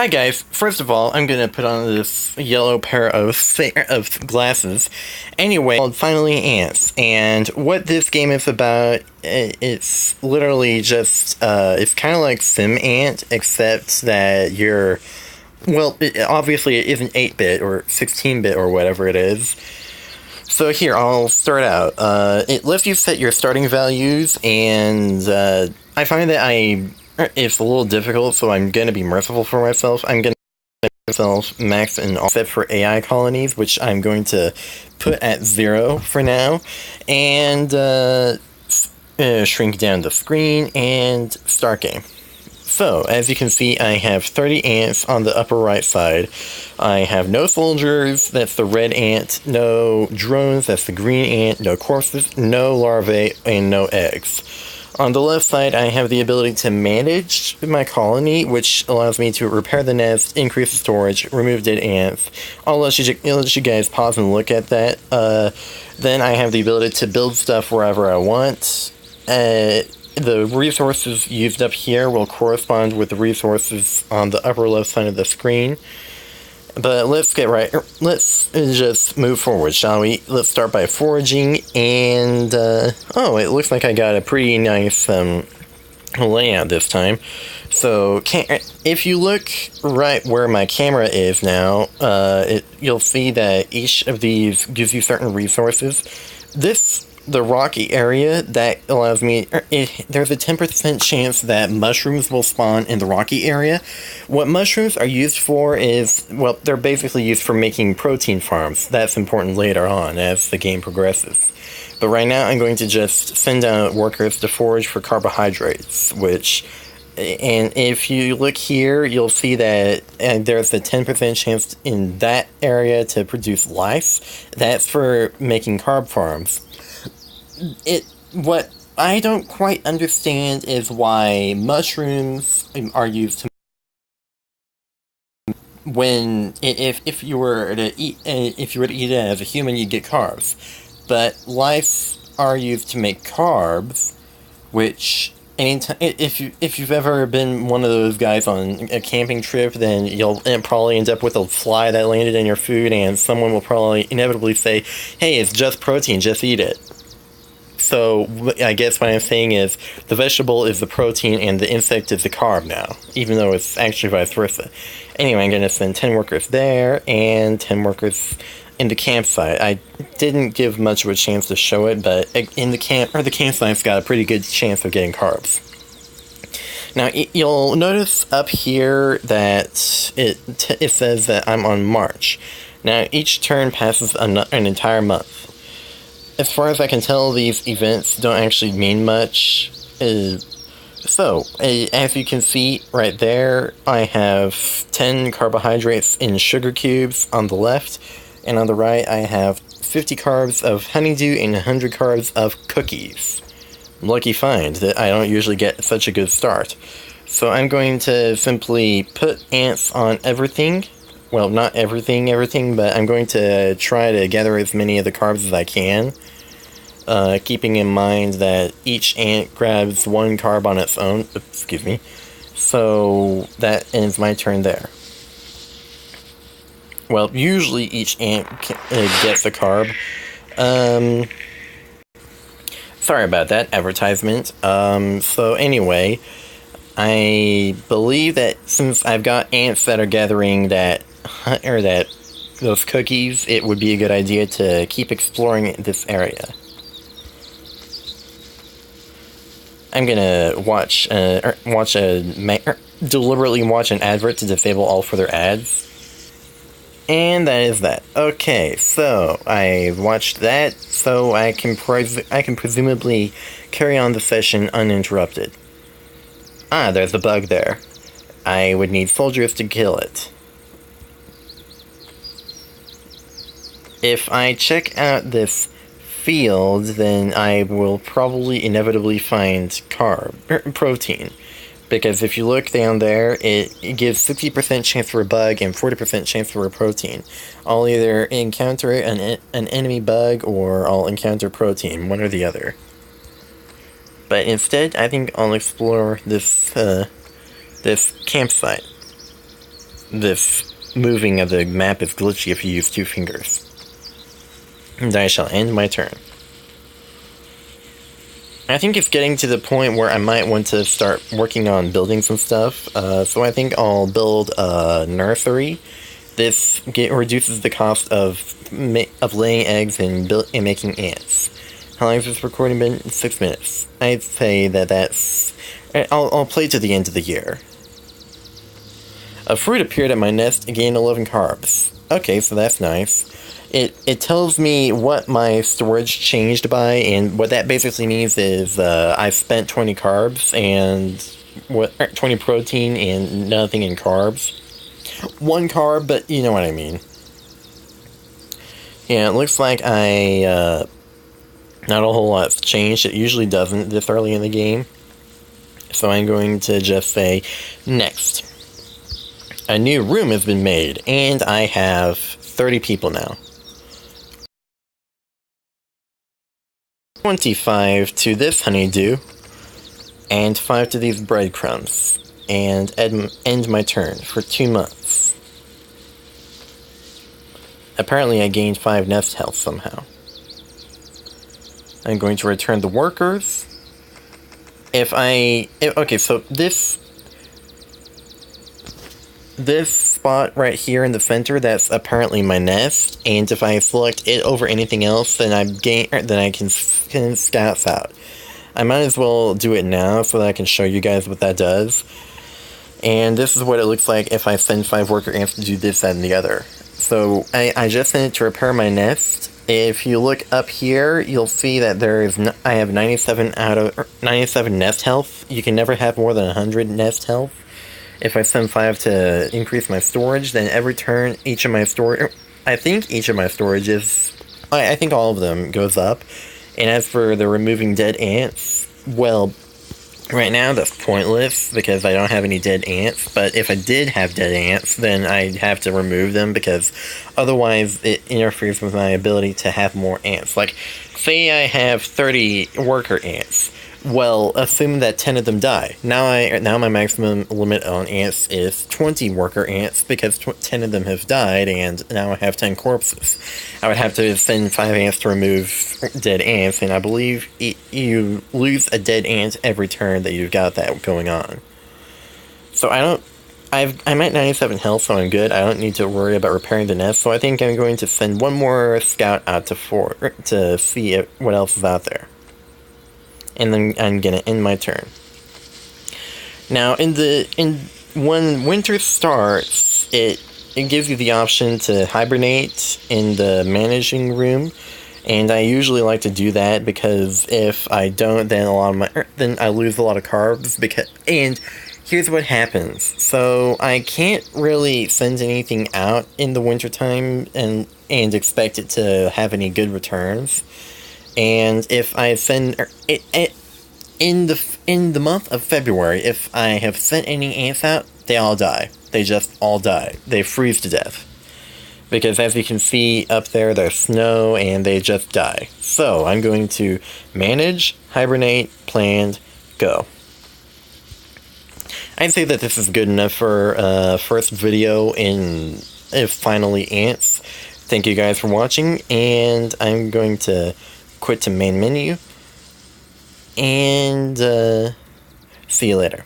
Hi guys. First of all, I'm gonna put on this yellow pair of glasses. Anyway, called Finally Ants, and what this game is about, it's literally just it's kind of like Sim Ant, except that obviously it isn't 8-bit or 16-bit or whatever it is. So here, I'll start out. It lets you set your starting values, and I find that it's a little difficult, so I'm going to be merciful for myself. I'm going to myself max and offset for AI colonies, which I'm going to put at 0 for now, and shrink down the screen and start game. So, as you can see, I have 30 ants on the upper right side. I have no soldiers, that's the red ant, no drones, that's the green ant, no corpses, no larvae, and no eggs. On the left side, I have the ability to manage my colony, which allows me to repair the nest, increase the storage, remove dead ants. I'll let you guys pause and look at that. Then I have the ability to build stuff wherever I want. The resources used up here will correspond with the resources on the upper left side of the screen. But let's just move forward, shall we? Let's start by foraging, and it looks like I got a pretty nice layout this time. So if you look right where my camera is now, you'll see that each of these gives you certain resources. The rocky area, that allows me... there's a 10% chance that mushrooms will spawn in the rocky area. What mushrooms are used for is... well, they're basically used for making protein farms. That's important later on as the game progresses. But right now, I'm going to just send out workers to forage for carbohydrates, which... and if you look here, you'll see that there's a 10% chance in that area to produce lice. That's for making carb farms. What I don't quite understand is why mushrooms are used to if you were to eat it as a human, you'd get carbs, but lice are used to make carbs, which if you've ever been one of those guys on a camping trip, then you'll probably end up with a fly that landed in your food, and someone will probably inevitably say, "Hey, it's just protein, just eat it." So, I guess what I'm saying is, the vegetable is the protein and the insect is the carb now, even though it's actually vice versa. Anyway, I'm going to send 10 workers there, and 10 workers in the campsite. I didn't give much of a chance to show it, but the campsite's got a pretty good chance of getting carbs. Now, you'll notice up here that it says that I'm on March. Now, each turn passes an entire month. As far as I can tell, these events don't actually mean much. As you can see right there, I have 10 carbohydrates in sugar cubes on the left, and on the right I have 50 carbs of honeydew and 100 carbs of cookies. Lucky find that I don't usually get such a good start. So I'm going to simply put ants on everything. Well, not everything, but I'm going to try to gather as many of the carbs as I can. Keeping in mind that each ant grabs 1 carb on its own. Excuse me. So that ends my turn there. Well, usually each ant gets a carb. Sorry about that advertisement. So anyway, I believe that since I've got ants that are gathering those cookies, it would be a good idea to keep exploring this area. I'm gonna deliberately watch an advert to disable all further ads. And that is that. Okay, so I watched that, so I can presumably carry on the session uninterrupted. There's a bug there. I would need soldiers to kill it. If I check out this field, then I will probably inevitably find protein. Because if you look down there, it gives 60% chance for a bug and 40% chance for a protein. I'll either encounter an enemy bug or I'll encounter protein, one or the other. But instead, I think I'll explore this campsite. this moving of the map is glitchy if you use 2 fingers. And I shall end my turn. I think it's getting to the point where I might want to start working on building some stuff, so I think I'll build a nursery. This reduces the cost of laying eggs and making ants. How long has this recording been? 6 minutes. I'd say that's... I'll play to the end of the year. A fruit appeared at my nest and gained 11 carbs. Okay, so that's nice. It tells me what my storage changed by, and what that basically means is I spent 20 carbs and 20 protein and nothing in carbs. 1 carb, but you know what I mean. Yeah, it looks like not a whole lot's changed. It usually doesn't this early in the game. So I'm going to just say next. A new room has been made, and I have 30 people now. 25 to this honeydew, and 5 to these breadcrumbs, and end my turn for 2 months. Apparently I gained 5 nest health somehow. I'm going to return the workers. Okay, so this spot right here in the center, that's apparently my nest, and if I select it over anything else, then I can scout out. I might as well do it now so that I can show you guys what that does. And this is what it looks like if I send 5 worker ants to do this, that, and the other. So I just sent it to repair my nest. If you look up here, you'll see that I have 97 nest health. You can never have more than 100 nest health. If I send 5 to increase my storage, then every turn, each of my storage... I think each of my storages... I think all of them goes up. And as for the removing dead ants, well, right now that's pointless because I don't have any dead ants. But if I did have dead ants, then I'd have to remove them because otherwise it interferes with my ability to have more ants. Like, say I have 30 worker ants. Well, assume that 10 of them die. Now my maximum limit on ants is 20 worker ants because 10 of them have died, and now I have 10 corpses. I would have to send 5 ants to remove dead ants, and I believe you lose a dead ant every turn that you've got that going on. So I'm at 97 health, so I'm good. I don't need to worry about repairing the nest, so I think I'm going to send 1 more scout out to see what else is out there. And then I'm gonna end my turn. Now, when winter starts, it gives you the option to hibernate in the managing room, and I usually like to do that because if I don't, then I lose a lot of carbs. And here's what happens: so I can't really send anything out in the wintertime and expect it to have any good returns. And if I send it in the month of February, if I have sent any ants out, they all die. They just all die. They freeze to death. Because as you can see up there, there's snow and they just die. So I'm going to manage, hibernate, planned, go. I'd say that this is good enough for first video in finally ants. Thank you guys for watching, and I'm going to quit to main menu, and see you later.